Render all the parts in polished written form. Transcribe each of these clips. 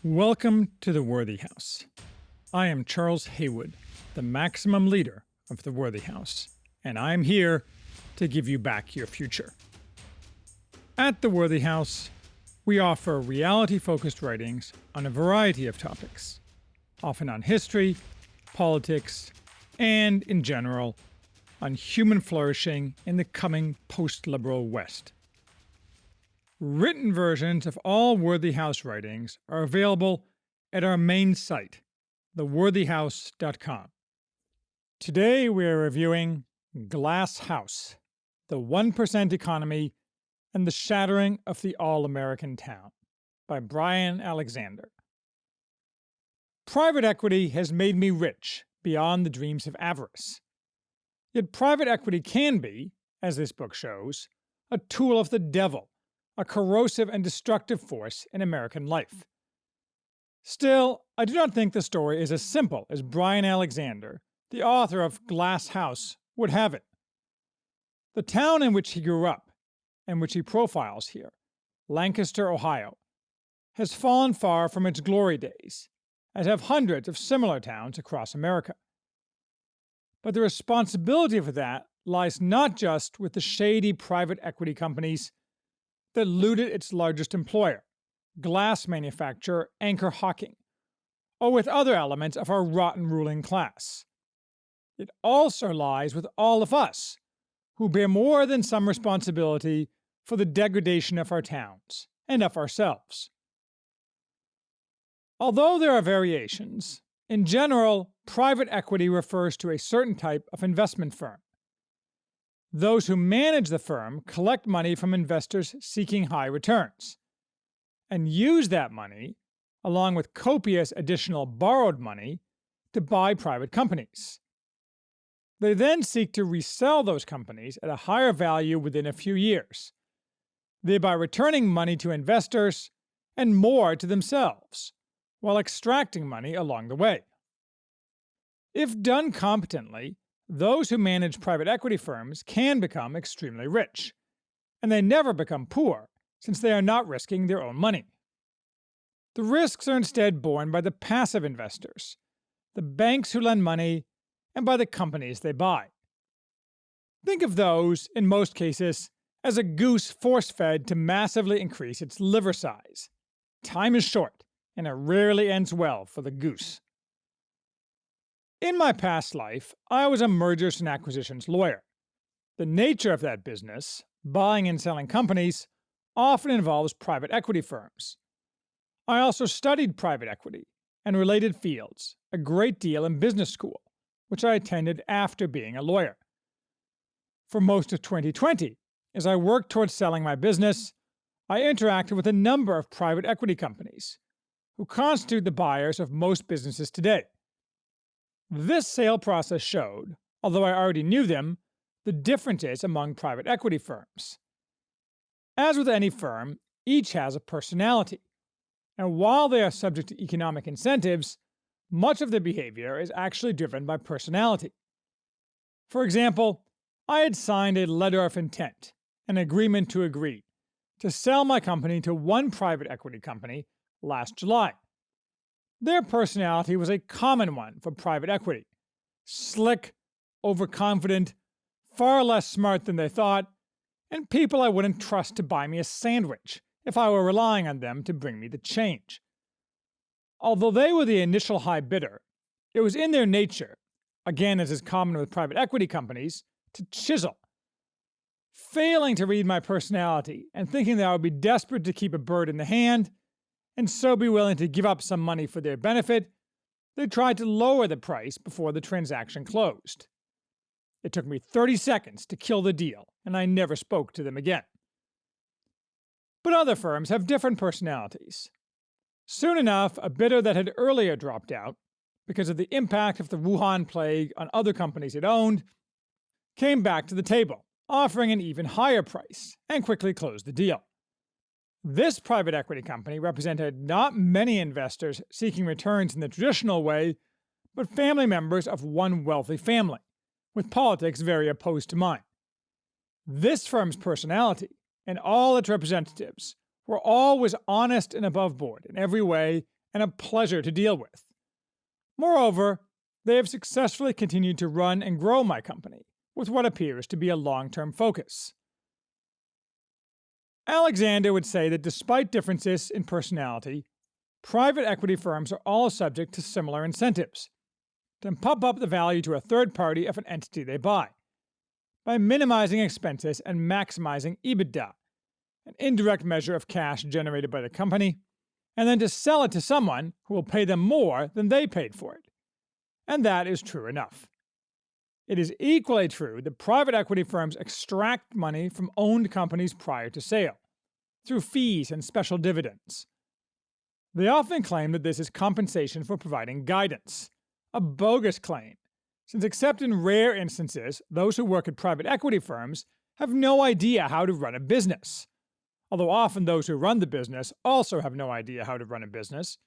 Welcome to the Worthy House. I am Charles Haywood, the maximum leader of the Worthy House, and I am here to give you back your future. At the Worthy House, we offer reality-focused writings on a variety of topics, often on history, politics, and, in general, on human flourishing in the coming post-liberal West. Written versions of all Worthy House writings are available at our main site, theworthyhouse.com. Today we are reviewing Glass House, the 1% Economy and the Shattering of the All-American Town by Brian Alexander. Private equity has made me rich beyond the dreams of avarice. Yet private equity can be, as this book shows, a tool of the devil, a corrosive and destructive force in American life. Still, I do not think the story is as simple as Brian Alexander, the author of Glass House, would have it. The town in which he grew up, and which he profiles here, Lancaster, Ohio, has fallen far from its glory days, as have hundreds of similar towns across America. But the responsibility for that lies not just with the shady private equity companies that looted its largest employer, glass manufacturer Anchor Hocking, or with other elements of our rotten ruling class. It also lies with all of us, who bear more than some responsibility for the degradation of our towns and of ourselves. Although there are variations, in general, private equity refers to a certain type of investment firm. Those who manage the firm collect money from investors seeking high returns, and use that money, along with copious additional borrowed money, to buy private companies. They then seek to resell those companies at a higher value within a few years, thereby returning money to investors and more to themselves, while extracting money along the way. If done competently, those who manage private equity firms can become extremely rich, and they never become poor since they are not risking their own money. The risks are instead borne by the passive investors, the banks who lend money, and by the companies they buy. Think of those, in most cases, as a goose force-fed to massively increase its liver size. Time is short, and it rarely ends well for the goose. In my past life, I was a mergers and acquisitions lawyer. The nature of that business, buying and selling companies, often involves private equity firms. I also studied private equity and related fields a great deal in business school, which I attended after being a lawyer. For most of 2020, as I worked towards selling my business, I interacted with a number of private equity companies, who constitute the buyers of most businesses today. This sale process showed, although I already knew them, the differences among private equity firms. As with any firm, each has a personality, and while they are subject to economic incentives, much of their behavior is actually driven by personality. For example, I had signed a letter of intent, an agreement to agree, to sell my company to one private equity company last July. Their personality was a common one for private equity: slick, overconfident, far less smart than they thought, and people I wouldn't trust to buy me a sandwich if I were relying on them to bring me the change. Although they were the initial high bidder, it was in their nature, again as is common with private equity companies, to chisel. Failing to read my personality and thinking that I would be desperate to keep a bird in the hand, and so be willing to give up some money for their benefit, they tried to lower the price before the transaction closed. It took me 30 seconds to kill the deal, and I never spoke to them again. But other firms have different personalities. Soon enough, a bidder that had earlier dropped out, because of the impact of the Wuhan plague on other companies it owned, came back to the table, offering an even higher price, and quickly closed the deal. This private equity company represented not many investors seeking returns in the traditional way, but family members of one wealthy family, with politics very opposed to mine. This firm's personality, and all its representatives, were always honest and above board in every way and a pleasure to deal with. Moreover, they have successfully continued to run and grow my company with what appears to be a long-term focus. Alexander would say that despite differences in personality, private equity firms are all subject to similar incentives to pump up the value to a third party of an entity they buy by minimizing expenses and maximizing EBITDA, an indirect measure of cash generated by the company, and then to sell it to someone who will pay them more than they paid for it. And that is true enough. It is equally true that private equity firms extract money from owned companies prior to sale, through fees and special dividends. They often claim that this is compensation for providing guidance, a bogus claim, since except in rare instances, those who work at private equity firms have no idea how to run a business. Although often those who run the business also have no idea how to run a business,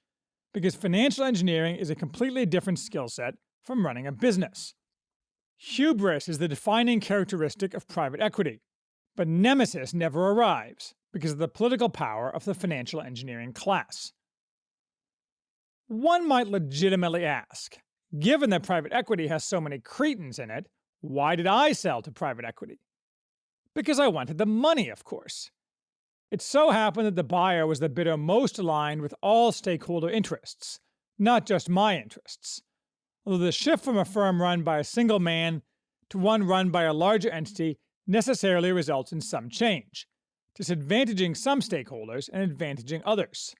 because financial engineering is a completely different skill set from running a business. Hubris is the defining characteristic of private equity, but nemesis never arrives because of the political power of the financial engineering class. One might legitimately ask, given that private equity has so many cretins in it, why did I sell to private equity? Because I wanted the money, of course. It so happened that the buyer was the bidder most aligned with all stakeholder interests, not just my interests. Although the shift from a firm run by a single man to one run by a larger entity necessarily results in some change, disadvantaging some stakeholders and advantaging others.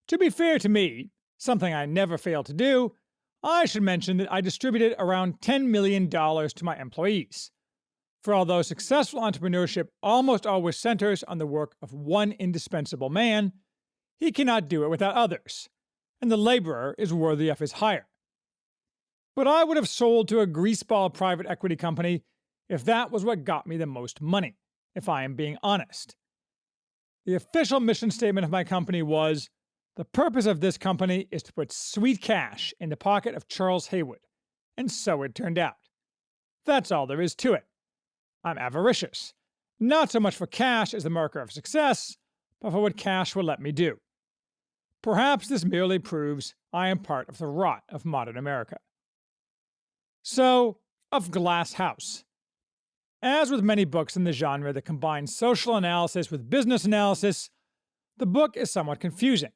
To be fair to me, something I never fail to do, I should mention that I distributed around $10 million to my employees. For although successful entrepreneurship almost always centers on the work of one indispensable man, he cannot do it without others, and the laborer is worthy of his hire. But I would have sold to a greaseball private equity company if that was what got me the most money, if I am being honest. The official mission statement of my company was, "The purpose of this company is to put sweet cash in the pocket of Charles Haywood," and so it turned out. That's all there is to it. I'm avaricious, not so much for cash as the marker of success, but for what cash will let me do. Perhaps this merely proves I am part of the rot of modern America. So, of Glass House. As with many books in the genre that combine social analysis with business analysis, the book is somewhat confusing,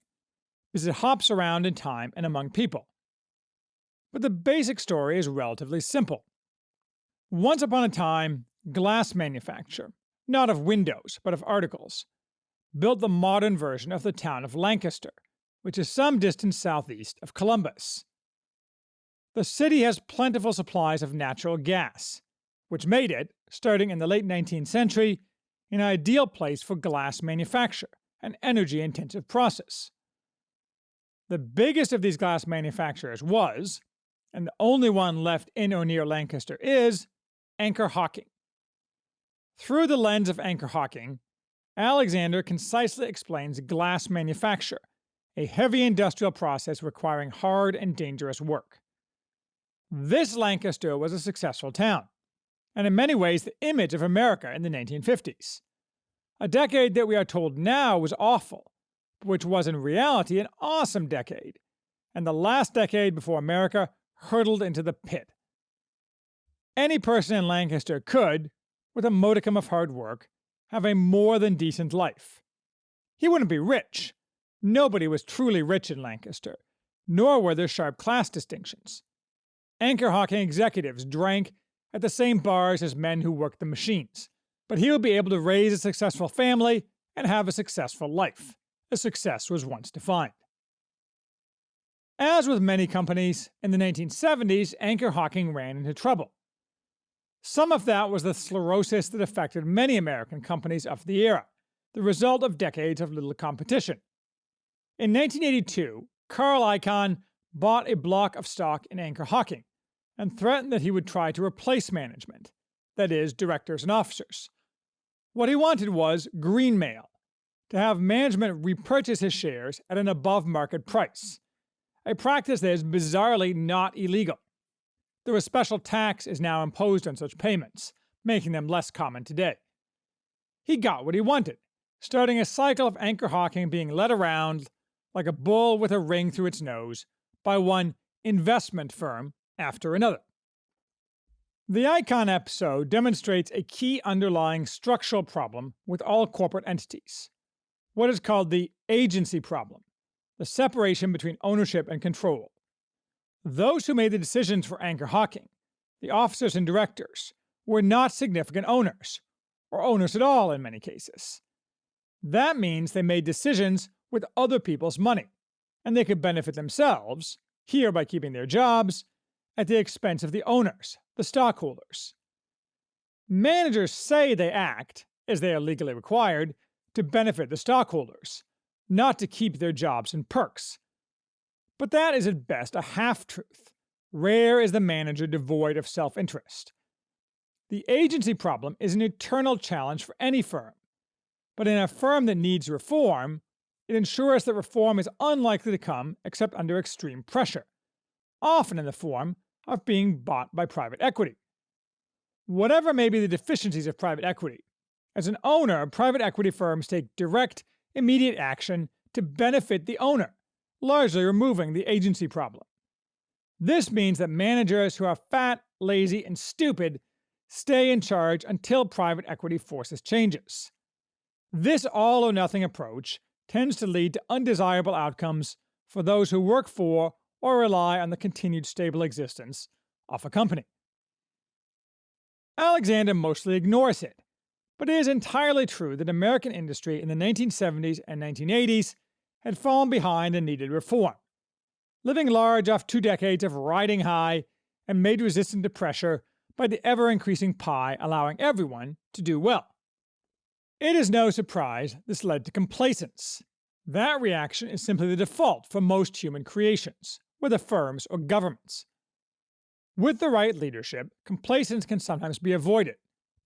because it hops around in time and among people. But the basic story is relatively simple. Once upon a time, glass manufacture, not of windows, but of articles, built the modern version of the town of Lancaster, which is some distance southeast of Columbus. The city has plentiful supplies of natural gas, which made it, starting in the late 19th century, an ideal place for glass manufacture, an energy-intensive process. The biggest of these glass manufacturers was, and the only one left in or near Lancaster is, Anchor Hocking. Through the lens of Anchor Hocking, Alexander concisely explains glass manufacture, a heavy industrial process requiring hard and dangerous work. This Lancaster was a successful town, and in many ways the image of America in the 1950s. A decade that we are told now was awful, but which was in reality an awesome decade, and the last decade before America hurtled into the pit. Any person in Lancaster could, with a modicum of hard work, have a more than decent life. He wouldn't be rich. Nobody was truly rich in Lancaster, nor were there sharp class distinctions. Anchor Hocking executives drank at the same bars as men who worked the machines, but he would be able to raise a successful family and have a successful life, as success was once defined. As with many companies, in the 1970s, Anchor Hocking ran into trouble. Some of that was the sclerosis that affected many American companies of the era, the result of decades of little competition. In 1982, Carl Icahn bought a block of stock in Anchor Hocking and threatened that he would try to replace management, that is, directors and officers. What he wanted was greenmail, to have management repurchase his shares at an above-market price, a practice that is bizarrely not illegal, though a special tax is now imposed on such payments, making them less common today. He got what he wanted, starting a cycle of Anchor Hocking being led around like a bull with a ring through its nose, by one investment firm after another. The Icahn episode demonstrates a key underlying structural problem with all corporate entities, what is called the agency problem, the separation between ownership and control. Those who made the decisions for Anchor Hocking, the officers and directors, were not significant owners, or owners at all in many cases. That means they made decisions with other people's money, and they could benefit themselves, here by keeping their jobs, at the expense of the owners, the stockholders. Managers say they act, as they are legally required, to benefit the stockholders, not to keep their jobs and perks. But that is at best a half-truth. Rare is the manager devoid of self-interest. The agency problem is an eternal challenge for any firm. But in a firm that needs reform, it ensures that reform is unlikely to come except under extreme pressure, often in the form of being bought by private equity. Whatever may be the deficiencies of private equity, as an owner, private equity firms take direct, immediate action to benefit the owner, largely removing the agency problem. This means that managers who are fat, lazy, and stupid stay in charge until private equity forces changes. This all-or-nothing approach tends to lead to undesirable outcomes for those who work for or rely on the continued stable existence of a company. Alexander mostly ignores it, but it is entirely true that American industry in the 1970s and 1980s had fallen behind and needed reform, living large off 2 decades of riding high and made resistant to pressure by the ever-increasing pie allowing everyone to do well. It is no surprise this led to complacence. That reaction is simply the default for most human creations, whether firms or governments. With the right leadership, complacence can sometimes be avoided,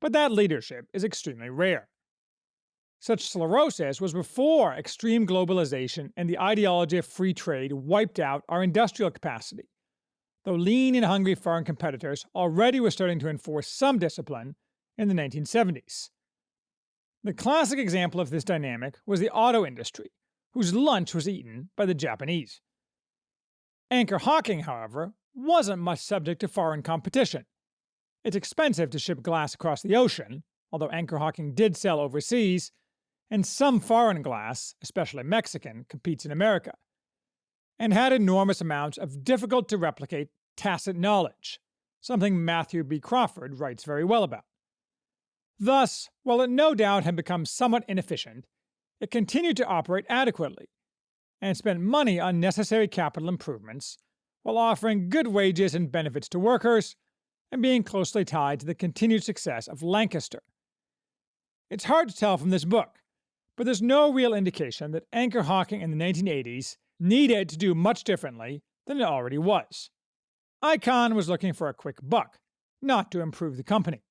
but that leadership is extremely rare. Such sclerosis was before extreme globalization and the ideology of free trade wiped out our industrial capacity, though lean and hungry foreign competitors already were starting to enforce some discipline in the 1970s. The classic example of this dynamic was the auto industry, whose lunch was eaten by the Japanese. Anchor Hocking, however, wasn't much subject to foreign competition. It's expensive to ship glass across the ocean, although Anchor Hocking did sell overseas, and some foreign glass, especially Mexican, competes in America, and had enormous amounts of difficult-to-replicate tacit knowledge, something Matthew B. Crawford writes very well about. Thus, while it no doubt had become somewhat inefficient, it continued to operate adequately, and spent money on necessary capital improvements while offering good wages and benefits to workers, and being closely tied to the continued success of Lancaster. It's hard to tell from this book, but there's no real indication that Anchor Hocking in the 1980s needed to do much differently than it already was. Icahn was looking for a quick buck, not to improve the company.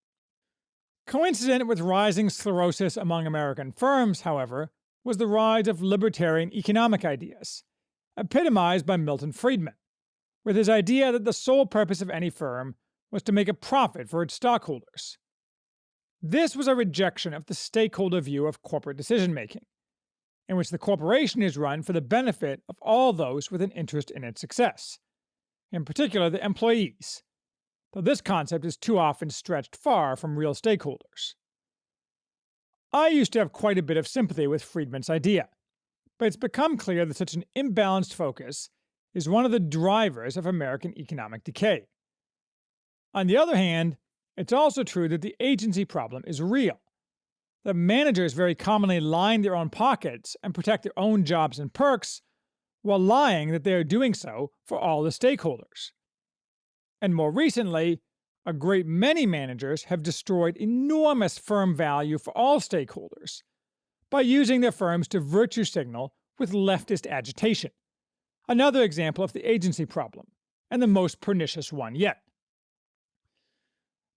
Coincident with rising sclerosis among American firms, however, was the rise of libertarian economic ideas, epitomized by Milton Friedman, with his idea that the sole purpose of any firm was to make a profit for its stockholders. This was a rejection of the stakeholder view of corporate decision-making, in which the corporation is run for the benefit of all those with an interest in its success, in particular the employees, though this concept is too often stretched far from real stakeholders. I used to have quite a bit of sympathy with Friedman's idea, but it's become clear that such an imbalanced focus is one of the drivers of American economic decay. On the other hand, it's also true that the agency problem is real, that managers very commonly line their own pockets and protect their own jobs and perks, while lying that they are doing so for all the stakeholders. And more recently, a great many managers have destroyed enormous firm value for all stakeholders by using their firms to virtue signal with leftist agitation, another example of the agency problem, and the most pernicious one yet.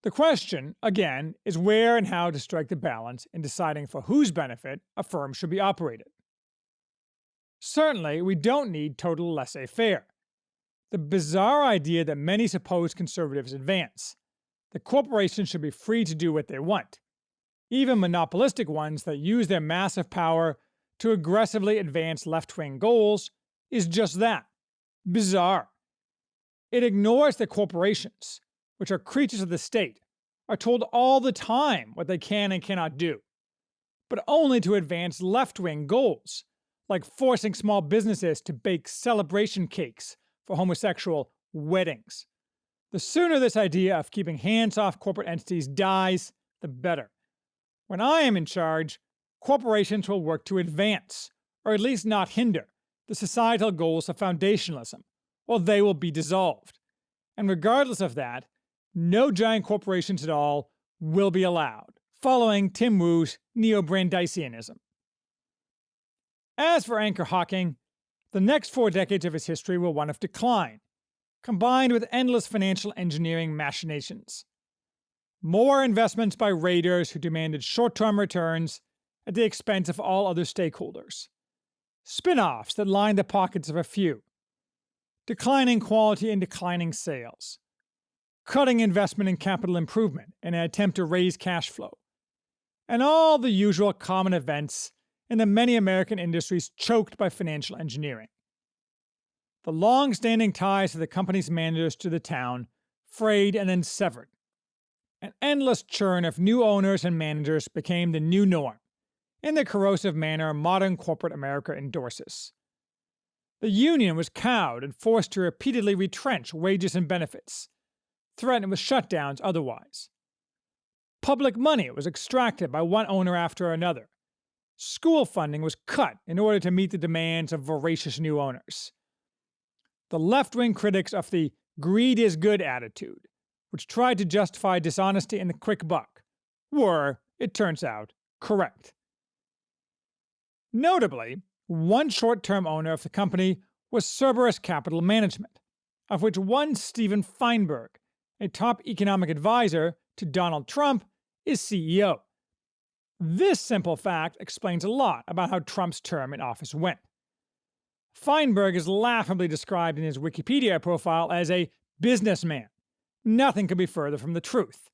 The question, again, is where and how to strike the balance in deciding for whose benefit a firm should be operated. Certainly, we don't need total laissez-faire. The bizarre idea that many supposed conservatives advance, that corporations should be free to do what they want, even monopolistic ones that use their massive power to aggressively advance left-wing goals is just that, bizarre. It ignores that corporations, which are creatures of the state, are told all the time what they can and cannot do, but only to advance left-wing goals, like forcing small businesses to bake celebration cakes for homosexual weddings. The sooner this idea of keeping hands off corporate entities dies, the better. When I am in charge, corporations will work to advance, or at least not hinder, the societal goals of foundationalism, or they will be dissolved. And regardless of that, no giant corporations at all will be allowed, following Tim Wu's neo-Brandeisianism. As for Anchor Hocking, the next 4 decades of his history were one of decline, combined with endless financial engineering machinations. More investments by raiders who demanded short-term returns at the expense of all other stakeholders. Spin-offs that lined the pockets of a few. Declining quality and declining sales. Cutting investment in capital improvement in an attempt to raise cash flow. And all the usual common events in the many American industries choked by financial engineering. The long-standing ties of the company's managers to the town frayed and then severed. An endless churn of new owners and managers became the new norm, in the corrosive manner modern corporate America endorses. The union was cowed and forced to repeatedly retrench wages and benefits, threatened with shutdowns otherwise. Public money was extracted by one owner after another. School funding was cut in order to meet the demands of voracious new owners. The left-wing critics of the greed is good attitude, which tried to justify dishonesty and the quick buck, were, it turns out, correct. Notably, one short-term owner of the company was Cerberus Capital Management, of which one Steven Feinberg, a top economic advisor to Donald Trump, is CEO. This simple fact explains a lot about how Trump's term in office went. Feinberg is laughably described in his Wikipedia profile as a businessman. Nothing could be further from the truth.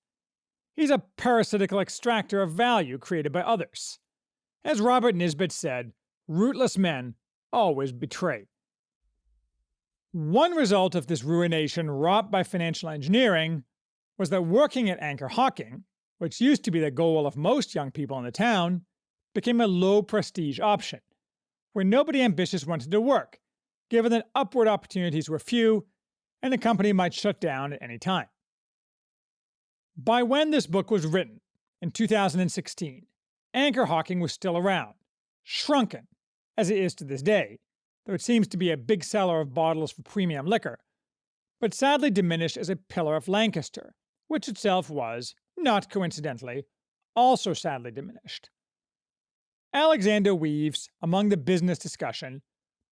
He's a parasitical extractor of value created by others. As Robert Nisbet said, rootless men always betray. One result of this ruination wrought by financial engineering was that working at Anchor Hocking, which used to be the goal of most young people in the town, became a low-prestige option, where nobody ambitious wanted to work, given that upward opportunities were few and the company might shut down at any time. By when this book was written, in 2016, Anchor Hocking was still around, shrunken, as it is to this day, though it seems to be a big seller of bottles for premium liquor, but sadly diminished as a pillar of Lancaster, which itself was, not coincidentally, also sadly diminished. Alexander weaves, among the business discussion,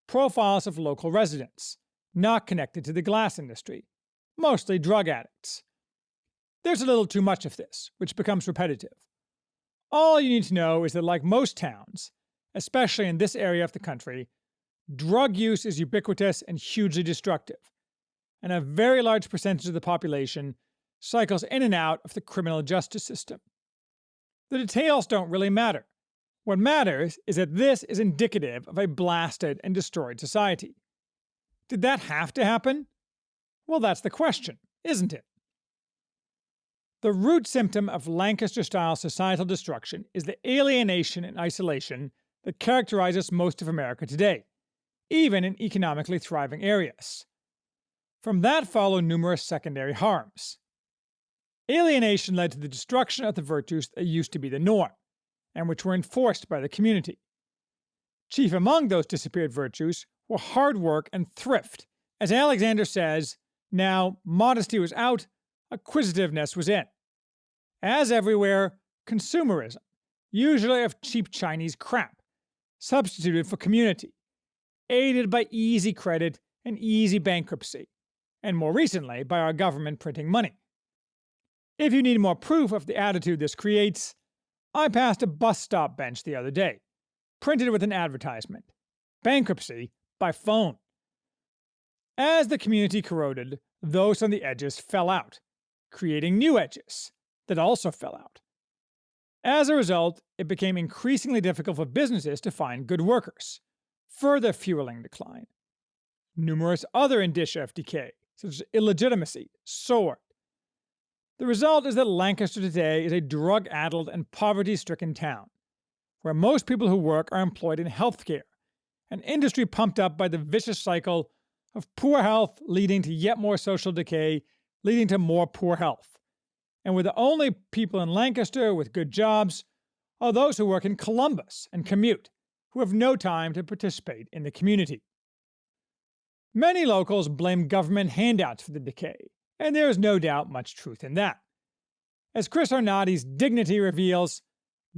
profiles of local residents, not connected to the glass industry, mostly drug addicts. There's a little too much of this, which becomes repetitive. All you need to know is that, like most towns, especially in this area of the country, drug use is ubiquitous and hugely destructive, and a very large percentage of the population cycles in and out of the criminal justice system. The details don't really matter. What matters is that this is indicative of a blasted and destroyed society. Did that have to happen? Well, that's the question, isn't it? The root symptom of Lancaster-style societal destruction is the alienation and isolation that characterizes most of America today, even in economically thriving areas. From that follow numerous secondary harms. Alienation led to the destruction of the virtues that used to be the norm, and which were enforced by the community. Chief among those disappeared virtues were hard work and thrift. As Alexander says, now modesty was out, acquisitiveness was in. As everywhere, consumerism, usually of cheap Chinese crap, substituted for community, aided by easy credit and easy bankruptcy, and more recently by our government printing money. If you need more proof of the attitude this creates, I passed a bus stop bench the other day, printed with an advertisement, bankruptcy by phone. As the community corroded, those on the edges fell out, creating new edges that also fell out. As a result, it became increasingly difficult for businesses to find good workers, further fueling decline. Numerous other indicia of decay, such as illegitimacy, soared. The result is that Lancaster today is a drug-addled and poverty-stricken town, where most people who work are employed in healthcare, an industry pumped up by the vicious cycle of poor health leading to yet more social decay, leading to more poor health, and where the only people in Lancaster with good jobs are those who work in Columbus and commute, who have no time to participate in the community. Many locals blame government handouts for the decay, and there is no doubt much truth in that. As Chris Arnotti's Dignity reveals,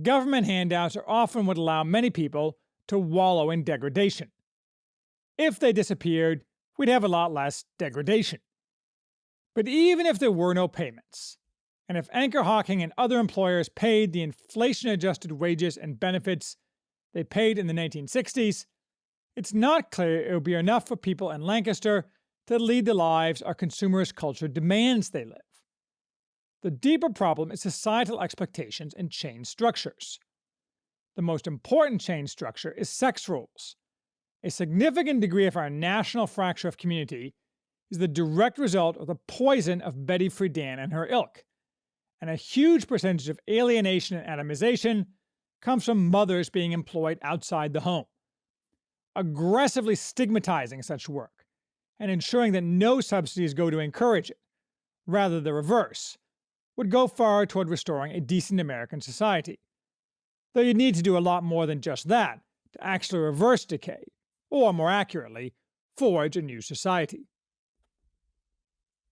government handouts are often what allow many people to wallow in degradation. If they disappeared, we'd have a lot less degradation. But even if there were no payments, and if Anchor Hocking and other employers paid the inflation-adjusted wages and benefits they paid in the 1960s, it's not clear it would be enough for people in Lancaster to lead the lives our consumerist culture demands they live. The deeper problem is societal expectations and change structures. The most important change structure is sex roles. A significant degree of our national fracture of community is the direct result of the poison of Betty Friedan and her ilk, and a huge percentage of alienation and atomization comes from mothers being employed outside the home. Aggressively stigmatizing such work and ensuring that no subsidies go to encourage it, rather the reverse, would go far toward restoring a decent American society. Though you'd need to do a lot more than just that to actually reverse decay, or more accurately, forge a new society.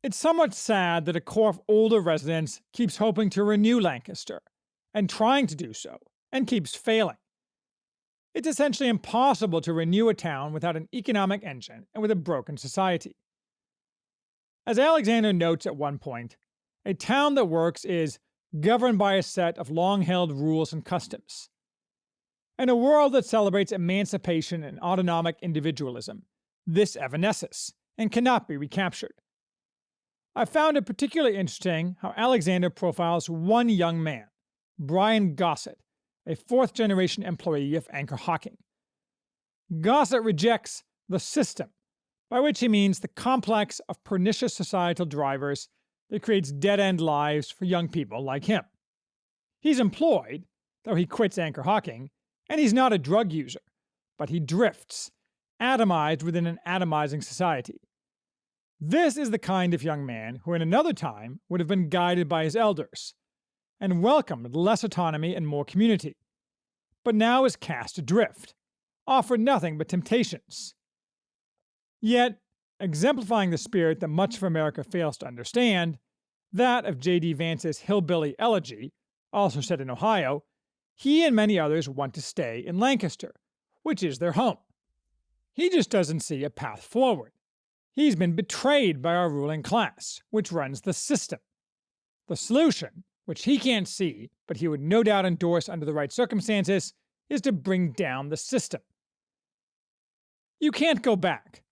It's somewhat sad that a core of older residents keeps hoping to renew Lancaster, and trying to do so, and keeps failing. It's essentially impossible to renew a town without an economic engine and with a broken society. As Alexander notes at one point, a town that works is governed by a set of long-held rules and customs. In a world that celebrates emancipation and autonomic individualism, this evanesces and cannot be recaptured. I found it particularly interesting how Alexander profiles one young man, Brian Gossett, a fourth-generation employee of Anchor Hocking. Gossett rejects the system, by which he means the complex of pernicious societal drivers that creates dead-end lives for young people like him. He's employed, though he quits Anchor Hocking, and he's not a drug user, but he drifts, atomized within an atomizing society. This is the kind of young man who in another time would have been guided by his elders, and welcomed less autonomy and more community, but now is cast adrift, offered nothing but temptations. Yet, exemplifying the spirit that much of America fails to understand, that of J.D. Vance's Hillbilly Elegy, also set in Ohio, he and many others want to stay in Lancaster, which is their home. He just doesn't see a path forward. He's been betrayed by our ruling class, which runs the system. The solution, which he can't see, but he would no doubt endorse under the right circumstances, is to bring down the system. You can't go back.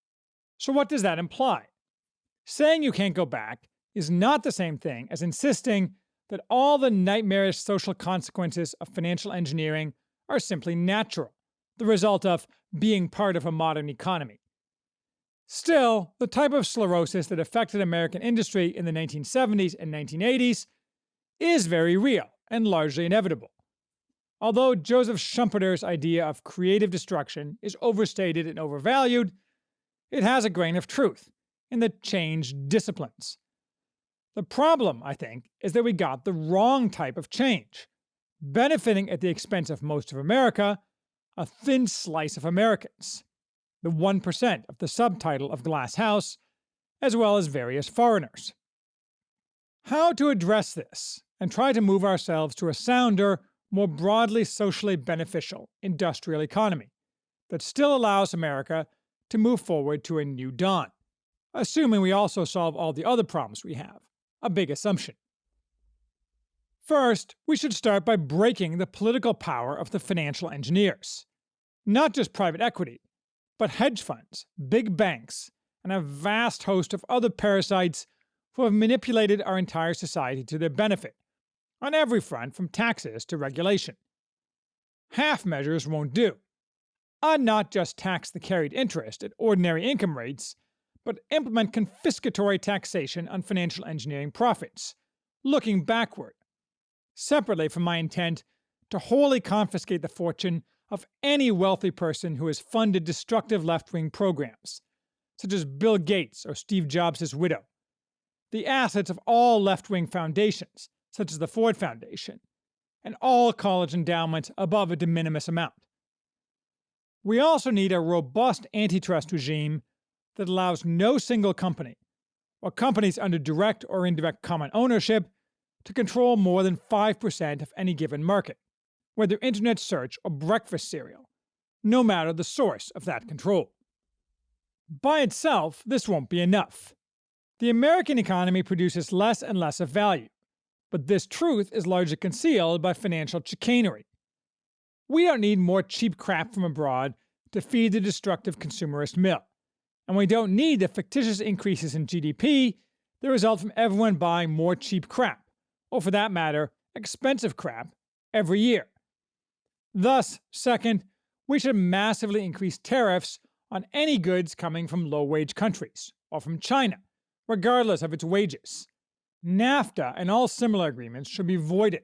So what does that imply? Saying you can't go back is not the same thing as insisting that all the nightmarish social consequences of financial engineering are simply natural, the result of being part of a modern economy. Still, the type of sclerosis that affected American industry in the 1970s and 1980s is very real and largely inevitable. Although Joseph Schumpeter's idea of creative destruction is overstated and overvalued, it has a grain of truth in that change disciplines. The problem, I think, is that we got the wrong type of change, benefiting at the expense of most of America, a thin slice of Americans, the 1% of the subtitle of Glass House, as well as various foreigners. How to address this and try to move ourselves to a sounder, more broadly socially beneficial industrial economy that still allows America to move forward to a new dawn, assuming we also solve all the other problems we have, a big assumption. First, we should start by breaking the political power of the financial engineers. Not just private equity, but hedge funds, big banks, and a vast host of other parasites who have manipulated our entire society to their benefit, on every front from taxes to regulation. Half measures won't do. I'd not just tax the carried interest at ordinary income rates, but implement confiscatory taxation on financial engineering profits, looking backward, separately from my intent to wholly confiscate the fortune of any wealthy person who has funded destructive left-wing programs, such as Bill Gates or Steve Jobs' widow, the assets of all left-wing foundations, such as the Ford Foundation, and all college endowments above a de minimis amount. We also need a robust antitrust regime that allows no single company, or companies under direct or indirect common ownership, to control more than 5% of any given market, whether internet search or breakfast cereal, no matter the source of that control. By itself, this won't be enough. The American economy produces less and less of value, but this truth is largely concealed by financial chicanery. We don't need more cheap crap from abroad to feed the destructive consumerist mill, and we don't need the fictitious increases in GDP that result from everyone buying more cheap crap, or for that matter, expensive crap, every year. Thus, second, we should massively increase tariffs on any goods coming from low-wage countries, or from China, regardless of its wages. NAFTA and all similar agreements should be voided.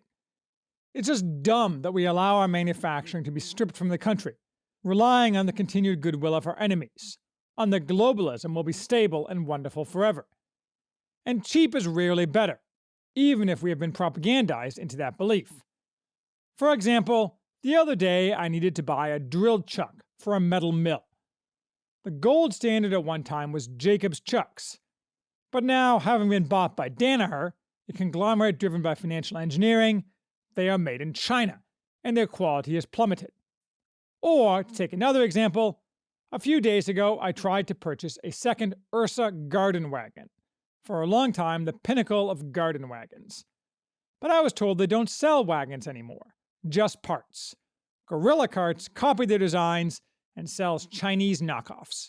It's just dumb that we allow our manufacturing to be stripped from the country, relying on the continued goodwill of our enemies, on that globalism will be stable and wonderful forever. And cheap is rarely better, even if we have been propagandized into that belief. For example, the other day I needed to buy a drill chuck for a metal mill. The gold standard at one time was Jacobs Chucks, but now, having been bought by Danaher, a conglomerate driven by financial engineering, they are made in China, and their quality has plummeted. Or, to take another example, a few days ago I tried to purchase a second Ursa garden wagon, for a long time the pinnacle of garden wagons. But I was told they don't sell wagons anymore, just parts. Gorilla Carts copy their designs and sells Chinese knockoffs.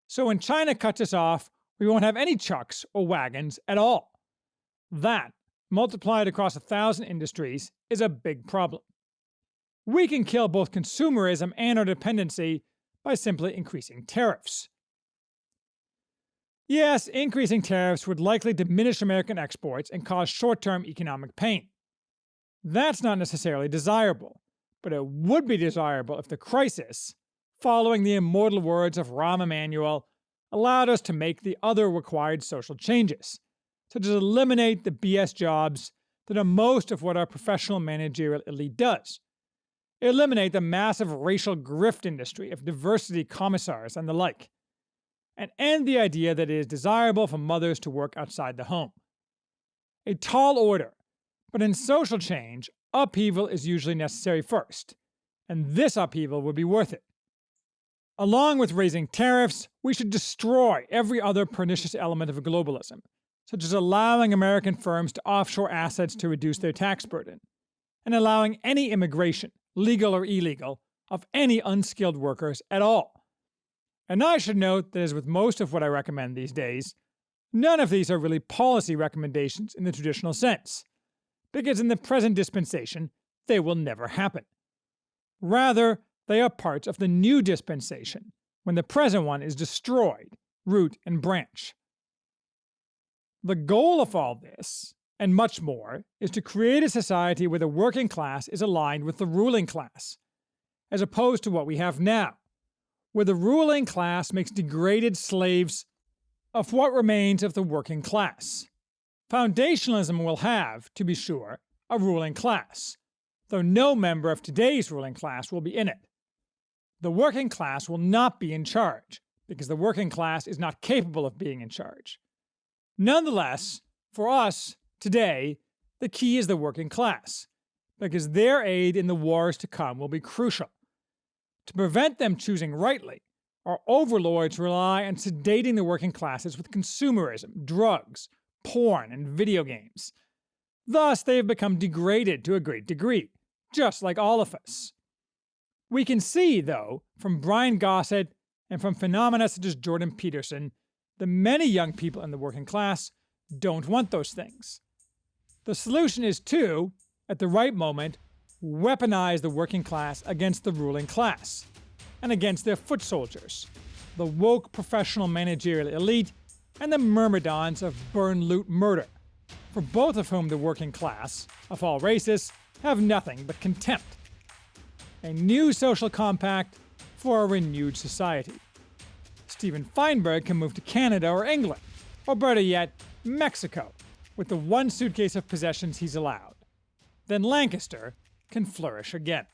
So when China cuts us off, we won't have any chucks or wagons at all. That, multiplied across 1,000 industries, is a big problem. We can kill both consumerism and our dependency by simply increasing tariffs. Yes, increasing tariffs would likely diminish American exports and cause short-term economic pain. That's not necessarily desirable, but it would be desirable if the crisis, following the immortal words of Rahm Emanuel, allowed us to make the other required social changes, such as eliminate the BS jobs that are most of what our professional managerial elite does, eliminate the massive racial grift industry of diversity commissars and the like, and end the idea that it is desirable for mothers to work outside the home. A tall order, but in social change, upheaval is usually necessary first, and this upheaval would be worth it. Along with raising tariffs, we should destroy every other pernicious element of globalism, such as allowing American firms to offshore assets to reduce their tax burden, and allowing any immigration, legal or illegal, of any unskilled workers at all. And I should note that, as with most of what I recommend these days, none of these are really policy recommendations in the traditional sense, because in the present dispensation, they will never happen. Rather, they are parts of the new dispensation, when the present one is destroyed, root and branch. The goal of all this, and much more, is to create a society where the working class is aligned with the ruling class, as opposed to what we have now, where the ruling class makes degraded slaves of what remains of the working class. Foundationalism will have, to be sure, a ruling class, though no member of today's ruling class will be in it. The working class will not be in charge, because the working class is not capable of being in charge. Nonetheless, for us, today, the key is the working class, because their aid in the wars to come will be crucial. To prevent them choosing rightly, our overlords rely on sedating the working classes with consumerism, drugs, porn, and video games. Thus, they have become degraded to a great degree, just like all of us. We can see, though, from Brian Gossett and from phenomena such as Jordan Peterson, that many young people in the working class don't want those things. The solution is to, at the right moment, weaponize the working class against the ruling class and against their foot soldiers, the woke professional managerial elite and the myrmidons of burn, loot, murder, for both of whom the working class, of all races, have nothing but contempt. A new social compact for a renewed society. Steven Feinberg can move to Canada or England, or better yet, Mexico, with the one suitcase of possessions he's allowed. Then Lancaster can flourish again.